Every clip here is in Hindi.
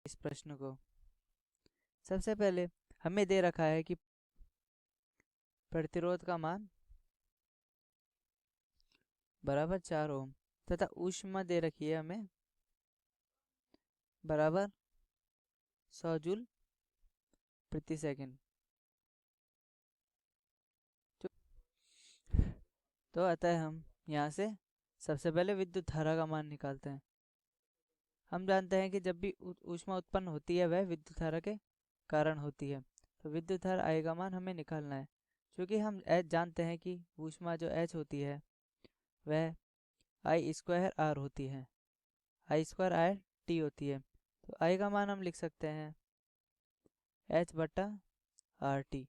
इस प्रश्न को। सबसे पहले हमें दे रखा है कि प्रतिरोध का मान बराबर 4 ओम तथा ऊष्मा दे रखी है हमें बराबर 100 जूल प्रति सेकंड। तो अतः हम यहाँ से सबसे पहले विद्युत धारा का मान निकालते हैं। हम जानते हैं कि जब भी ऊष्मा उत्पन्न होती है वह विद्युत धारा के कारण होती है। तो विद्युत धारा I का मान हमें निकालना है। क्योंकि हम H जानते हैं कि ऊष्मा जो H होती है वह I² R होती है, I² RT होती है। तो I का मान हम लिख सकते हैं H/RT।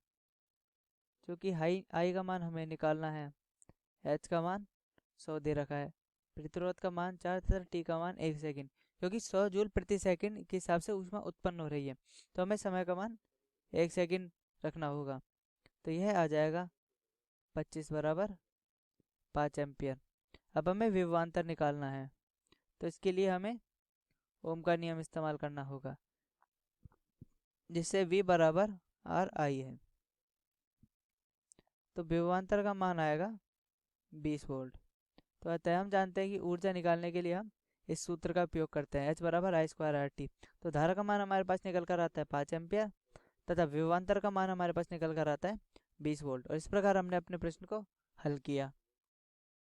क्योंकि I का मान हमें निकालना है, H का मान 100 दे रखा है, प्रतिरोध का मान 4 तथा T का मान 1 सेकंड। क्योंकि 100 जूल प्रति सेकंड के हिसाब से ऊष्मा उत्पन्न हो रही है तो हमें समय का मान 1 सेकंड रखना होगा। तो यह आ जाएगा 25 बराबर 5 एम्पियर। अब हमें विभवांतर निकालना है तो इसके लिए हमें ओम का नियम इस्तेमाल करना होगा, जिससे V बराबर RI है। तो विभवांतर का मान आएगा 20 वोल्ट। तो अतः हम जानते हैं कि ऊर्जा निकालने के लिए हम इस सूत्र का उपयोग करते हैं, H बराबर I² RT। तो धारा का मान हमारे पास निकल कर आता है 5 एम्पियर तथा विभवांतर का मान हमारे पास निकल कर आता है 20 वोल्ट। और इस प्रकार हमने अपने प्रश्न को हल किया।